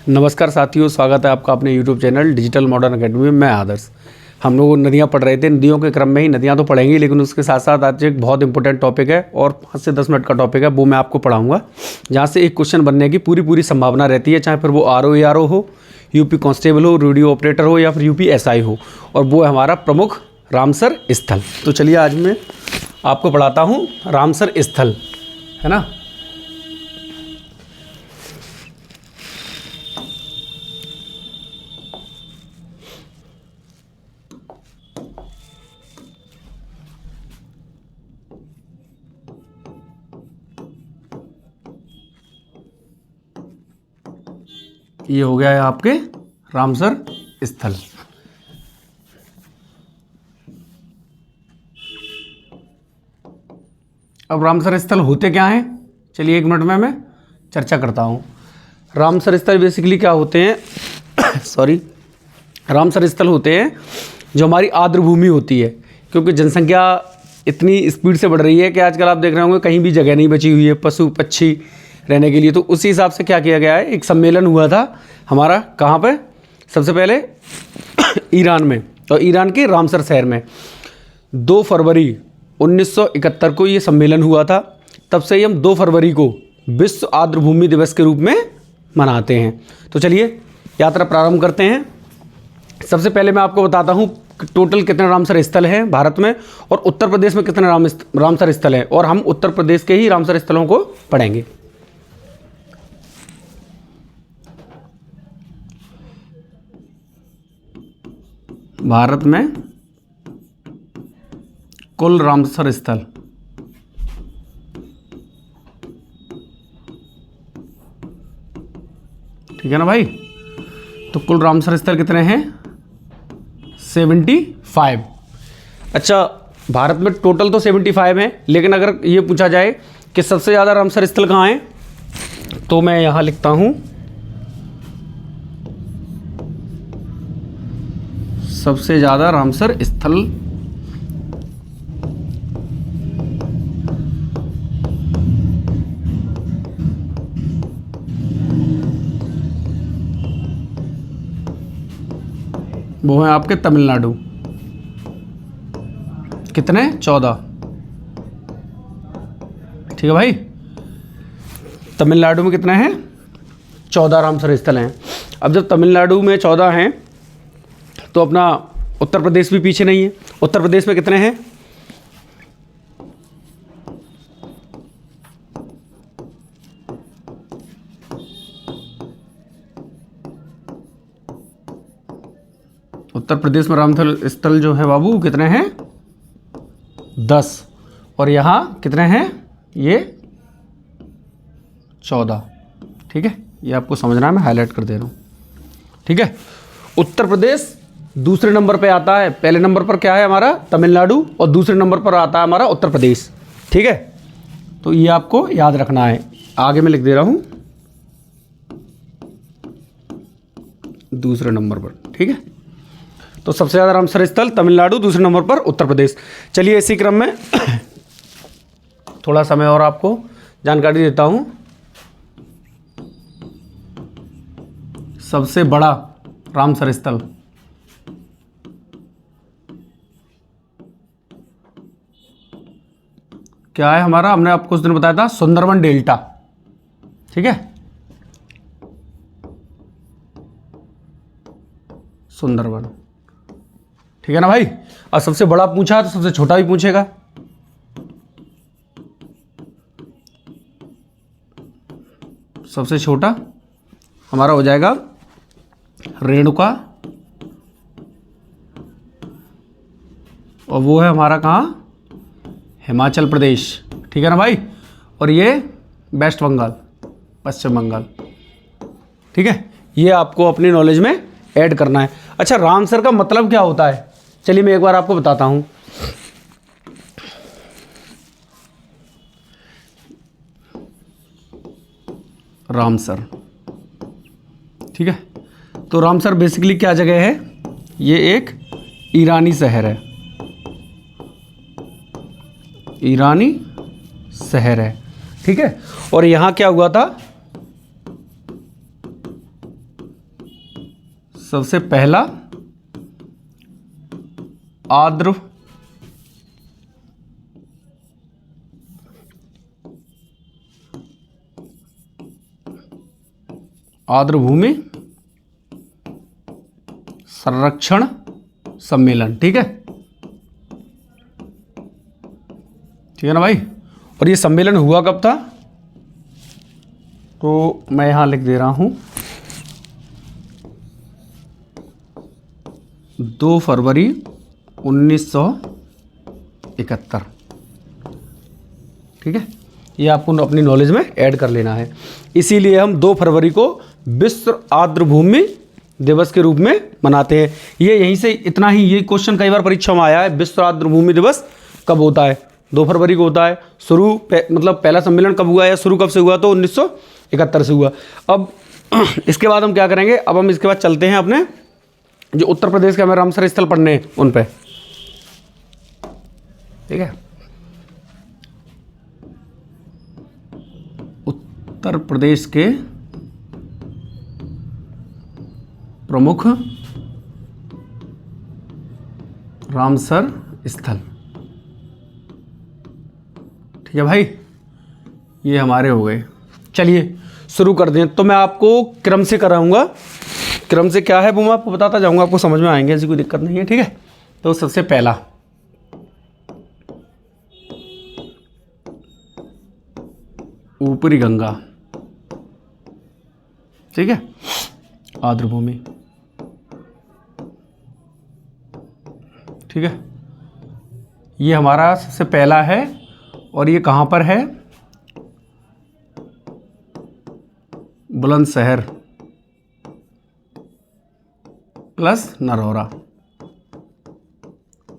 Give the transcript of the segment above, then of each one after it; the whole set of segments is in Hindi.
नमस्कार साथियों, स्वागत है आपका अपने YouTube channel digital modern academy में। मैं आदर्श। हम लोग नदियाँ पढ़ रहे थे। नदियों के क्रम में ही नदियाँ तो पढ़ेंगे, लेकिन उसके साथ साथ आज एक बहुत इंपॉर्टेंट टॉपिक है और 5 से 10 मिनट का टॉपिक है, वो मैं आपको पढ़ाऊँगा, जहाँ से एक क्वेश्चन बनने की पूरी संभावना रहती है, चाहे फिर वो RO ARO हो, यूपी कांस्टेबल हो, रेडियो ऑपरेटर हो या फिर UP SI हो, और वो है हमारा प्रमुख रामसर स्थल। तो चलिए आज मैं आपको पढ़ाता हूँ रामसर स्थल, है ना। ये हो गया है आपके रामसर स्थल। अब रामसर स्थल होते क्या हैं, चलिए 1 मिनट में मैं चर्चा करता हूँ। रामसर स्थल बेसिकली क्या होते हैं सॉरी, रामसर स्थल होते हैं जो हमारी आर्द्र भूमि होती है, क्योंकि जनसंख्या इतनी स्पीड से बढ़ रही है कि आजकल आप देख रहे होंगे कहीं भी जगह नहीं बची हुई है पशु पक्षी रहने के लिए। तो उसी हिसाब से क्या किया गया है, एक सम्मेलन हुआ था हमारा, कहाँ पे, सबसे पहले ईरान में, और ईरान के रामसर शहर में 2 फरवरी 1971 को ये सम्मेलन हुआ था। तब से ही हम 2 फरवरी को विश्व आर्द्र भूमि दिवस के रूप में मनाते हैं। तो चलिए यात्रा प्रारंभ करते हैं। सबसे पहले मैं आपको बताता हूँ टोटल कितने रामसर स्थल हैं भारत में, और उत्तर प्रदेश में कितने रामसर स्थल हैं, और हम उत्तर प्रदेश के ही रामसर स्थलों को पढ़ेंगे। भारत में कुल रामसर स्थल, ठीक है ना भाई। तो कुल रामसर स्थल कितने हैं, 75। अच्छा, भारत में टोटल तो 75 हैं, लेकिन अगर ये पूछा जाए कि सबसे ज़्यादा रामसर स्थल कहाँ हैं, तो मैं यहाँ लिखता हूँ सबसे ज़्यादा रामसर स्थल वो है आपके तमिलनाडु। कितने, 14, ठीक है भाई। तमिलनाडु में कितने हैं, 14 रामसर स्थल हैं। अब जब तमिलनाडु में 14 हैं, तो अपना उत्तर प्रदेश भी पीछे नहीं है। उत्तर प्रदेश में कितने हैं, उत्तर प्रदेश में रामसर स्थल जो है बाबू कितने हैं, 10, और यहाँ कितने हैं, ये 14, ठीक है। ये आपको समझना है, मैं हाईलाइट कर दे रहा हूँ, ठीक है। उत्तर प्रदेश दूसरे नंबर पे आता है, पहले नंबर पर क्या है हमारा तमिलनाडु, और दूसरे नंबर पर आता है हमारा उत्तर प्रदेश, ठीक है। तो ये आपको याद रखना है। आगे मैं लिख दे रहा हूँ दूसरे नंबर पर, ठीक है। तो सबसे ज़्यादा रामसर स्थल तमिलनाडु, दूसरे नंबर पर उत्तर प्रदेश। चलिए इसी क्रम में थोड़ा समय और आपको जानकारी देता हूँ। सबसे बड़ा रामसर स्थल क्या है हमारा, हमने आपको उस दिन बताया था, सुंदरबन डेल्टा, ठीक है। सुंदरबन, ठीक है ना भाई। और सबसे बड़ा पूछा तो सबसे छोटा भी पूछेगा। सबसे छोटा हमारा हो जाएगा रेणुका, और वो है हमारा कहाँ, हिमाचल प्रदेश, ठीक है ना भाई। और ये वेस्ट बंगाल, पश्चिम बंगाल, ठीक है। ये आपको अपनी नॉलेज में ऐड करना है। अच्छा, रामसर का मतलब क्या होता है, चलिए मैं एक बार आपको बताता हूँ। रामसर, ठीक है। तो रामसर बेसिकली क्या जगह है, ये एक ईरानी शहर है, ईरानी शहर है, ठीक है। और यहाँ क्या हुआ था, सबसे पहला आर्द्र भूमि संरक्षण सम्मेलन। ठीक है, ठीक है ना भाई। और ये सम्मेलन हुआ कब था, तो मैं यहां लिख दे रहा हूं 2 फरवरी 1971। ठीक है, ये आपको अपनी नॉलेज में ऐड कर लेना है। इसीलिए हम 2 फरवरी को विश्व आर्द्र भूमि दिवस के रूप में मनाते हैं। ये यहीं से इतना ही, ये क्वेश्चन कई बार परीक्षा में आया है, विश्व आर्द्र भूमि दिवस कब होता है, 2 फरवरी को होता है। मतलब पहला सम्मेलन कब हुआ या शुरू कब से हुआ, तो 1971 से हुआ। अब इसके बाद हम क्या करेंगे, अब हम इसके बाद चलते हैं अपने जो उत्तर प्रदेश के हमें रामसर स्थल पढ़ने हैं उन पे। ठीक है, उत्तर प्रदेश के प्रमुख रामसर स्थल। ठीक है भाई, ये हमारे हो गए। चलिए शुरू कर दें। तो मैं आपको क्रम से कराऊंगा, क्रम से क्या है वो मैं आपको बताता जाऊंगा, आपको समझ में आएंगे, ऐसी कोई दिक्कत नहीं है। ठीक है, तो सबसे पहला ऊपरी गंगा। ठीक है, आर्द्र भूमि। ठीक है, ये हमारा सबसे पहला है। और ये कहाँ पर है, बुलंदशहर प्लस नरौरा।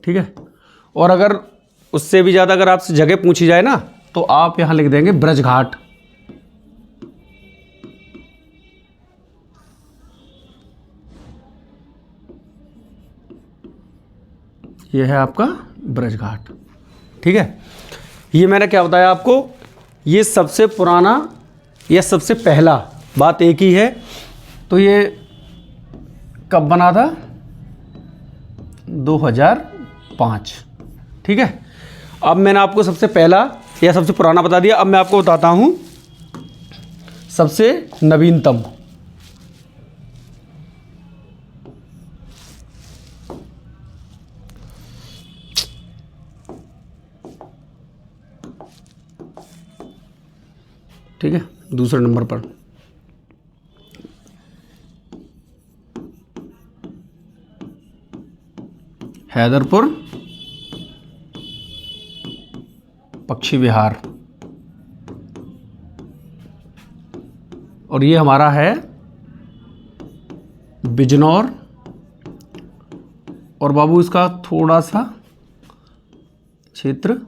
ठीक है, और अगर उससे भी ज़्यादा अगर आपसे जगह पूछी जाए ना, तो आप यहां लिख देंगे ब्रजघाट। ये है आपका ब्रजघाट। ठीक है, ये मैंने क्या बताया आपको, ये सबसे पुराना या सबसे पहला, बात एक ही है। तो ये कब बना था, 2005। ठीक है, अब मैंने आपको सबसे पहला या सबसे पुराना बता दिया। अब मैं आपको बताता हूं सबसे नवीनतम। ठीक है, दूसरे नंबर पर हैदरपुर पक्षी विहार। और ये हमारा है बिजनौर, और बाबू इसका थोड़ा सा क्षेत्र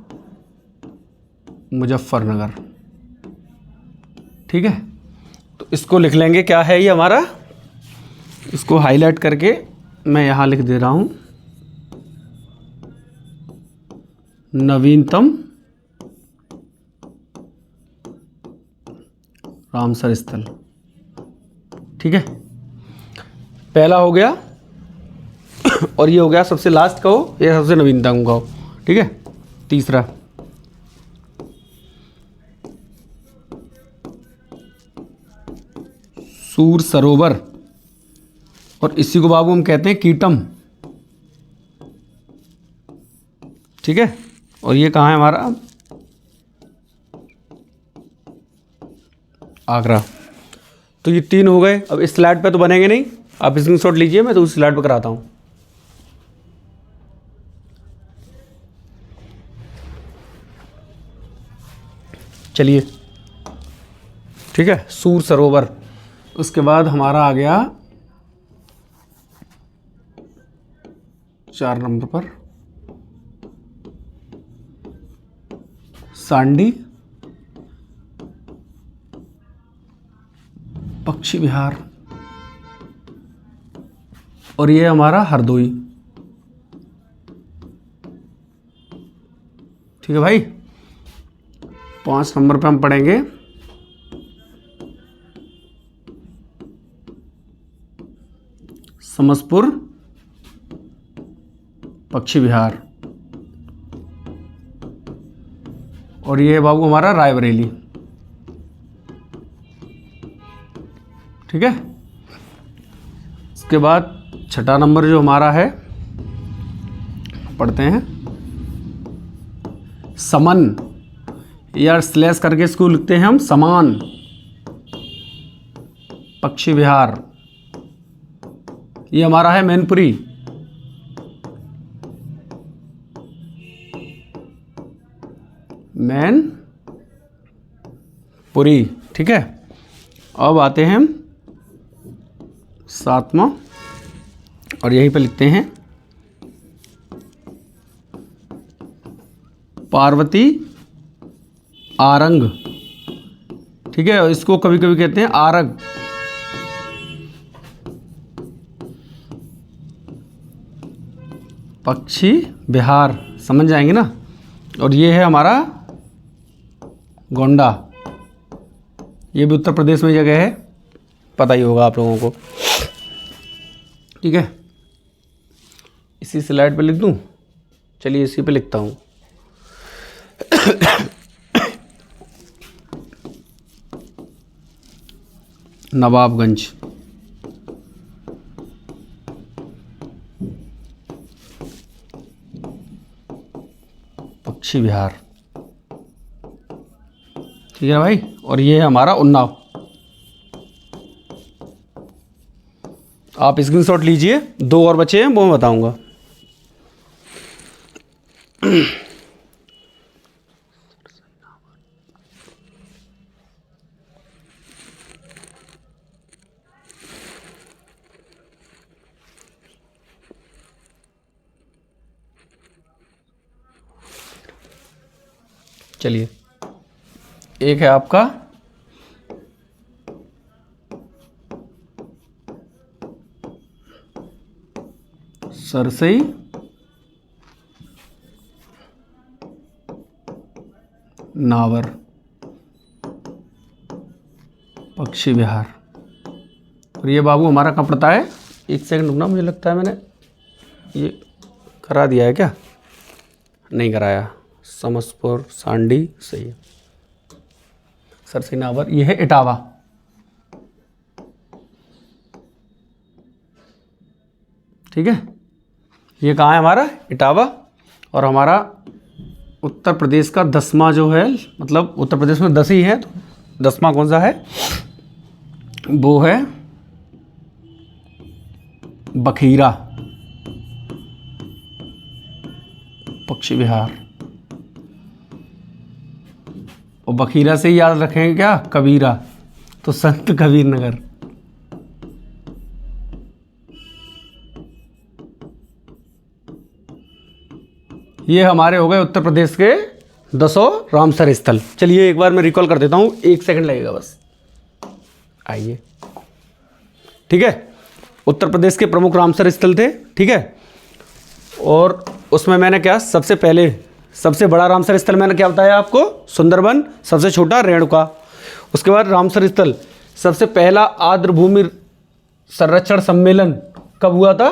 मुजफ्फरनगर। ठीक है, तो इसको लिख लेंगे, क्या है ये हमारा, इसको हाईलाइट करके मैं यहां लिख दे रहा हूं नवीनतम रामसर स्थल। ठीक है, पहला हो गया, और ये हो गया सबसे लास्ट का हो या सबसे नवीनतम का हो। ठीक है, तीसरा सूर सरोवर, और इसी को बाबू हम कहते हैं कीटम। ठीक है, और ये कहाँ है हमारा, आगरा। तो ये 3 हो गए। अब इस स्लाइड पे तो बनेंगे नहीं, आप स्क्रीनशॉट लीजिए, मैं तो उस स्लाइड पे कराता हूँ। चलिए, ठीक है, सूर सरोवर। उसके बाद हमारा आ गया 4 नंबर पर सांडी पक्षी विहार, और ये हमारा हरदोई। ठीक है भाई, 5 नंबर पे हम पढ़ेंगे समसपुर पक्षी विहार, और ये है बाबू हमारा रायबरेली। ठीक है। इसके बाद छठा नंबर जो हमारा है पढ़ते हैं समन, या स्लैश करके इसको लिखते हैं हम समान पक्षी विहार। ये हमारा है मैनपुरी। मैनपुरी। ठीक है। अब आते हैं हम सातवां, और यहीं पे लिखते हैं पार्वती आरंग। ठीक है। इसको कभी कभी कहते हैं आरग। पक्षी विहार, समझ जाएंगे ना। और ये है हमारा गोंडा, ये भी उत्तर प्रदेश में जगह है, पता ही होगा आप लोगों को। ठीक है। इसी स्लाइड पे लिख दूं, चलिए इसी पे लिखता हूँ। नवाबगंज, पक्षी विहार। ठीक है भाई। और ये है हमारा उन्नाव। आप स्क्रीनशॉट लीजिए, दो और बचे हैं वो मैं बताऊंगा। चलिए, एक है आपका सरसई नावर पक्षी विहार। और ये बाबू हमारा कहाँ पड़ता है? एक सेकंड रुकना, मुझे लगता है मैंने ये करा दिया है क्या? नहीं कराया। समसपुर सांडी सही है। सरसई नावर, ये है इटावा। ठीक है। ये कहाँ है हमारा? इटावा। और हमारा उत्तर प्रदेश का 10वां जो है, मतलब उत्तर प्रदेश में 10 ही है, तो 10वां कौन सा है? वो है बखीरा पक्षी विहार। और बखीरा से ही याद रखेंगे क्या? कबीरा, तो संत कबीर नगर। ये हमारे हो गए उत्तर प्रदेश के 10 रामसर स्थल। चलिए एक बार मैं रिकॉल कर देता हूँ, 1 सेकंड लगेगा बस। आइए। ठीक है। उत्तर प्रदेश के प्रमुख रामसर स्थल थे। ठीक है। और उसमें मैंने क्या, सबसे पहले सबसे बड़ा रामसर स्थल मैंने क्या बताया आपको? सुंदरबन। सबसे छोटा रेणुका। उसके बाद रामसर स्थल, सबसे पहला आर्द्र भूमि संरक्षण सम्मेलन कब हुआ था?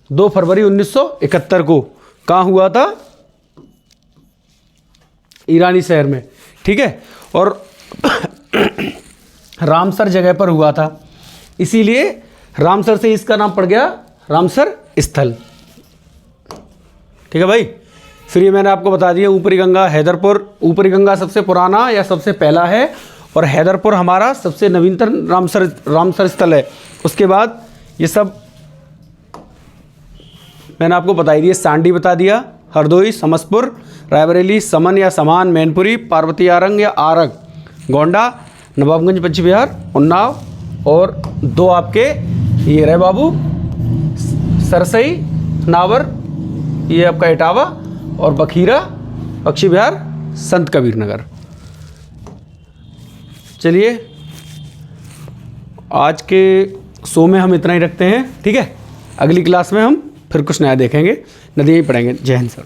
2 फरवरी 1971 को। कहाँ हुआ था? ईरानी शहर में। ठीक है। और रामसर जगह पर हुआ था, इसीलिए रामसर से इसका नाम पड़ गया रामसर स्थल। ठीक है भाई। फिर ये मैंने आपको बता दिया, ऊपरी गंगा, हैदरपुर। ऊपरी गंगा सबसे पुराना या सबसे पहला है, और हैदरपुर हमारा सबसे नवीनतम रामसर स्थल है। उसके बाद ये सब मैंने आपको बता दिया। सांडी बता दिया, हरदोई, समसपुर, रायबरेली, समन या समान, मैनपुरी, पार्वती आरंग या आरग, गोंडा, नवाबगंज पक्षी विहार, उन्नाव, और 2 आपके ये रहे बाबू, सरसई नावर, ये आपका इटावा, और बखीरा पक्षी विहार, संत कबीर नगर। चलिए आज के शो में हम इतना ही रखते हैं। ठीक है। अगली क्लास में हम फिर कुछ नया देखेंगे, नदियाँ ही पढ़ेंगे। जय हिंद सर।